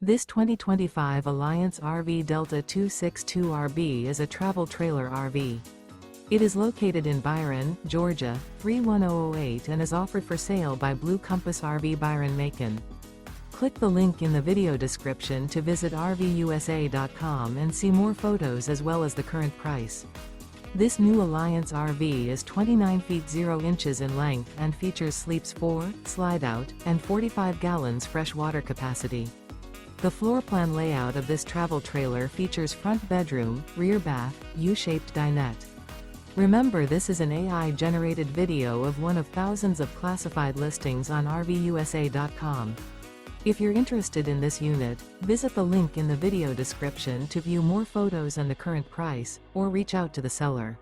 This 2025 Alliance RV Delta 262RB is a travel trailer RV. It is located in Byron, Georgia, 31008 and is offered for sale by Blue Compass RV Byron-Macon. Click the link in the video description to visit RVUSA.com and see more photos as well as the current price. This new Alliance RV is 29 feet 0 inches in length and features sleeps 4, Slideout, and 45 gallons fresh water capacity. The floor plan layout of this travel trailer features front bedroom, rear bath, U-shaped dinette. Remember, this is an AI-generated video of one of thousands of classified listings on RVUSA.com. If you're interested in this unit, visit the link in the video description to view more photos and the current price, or reach out to the seller.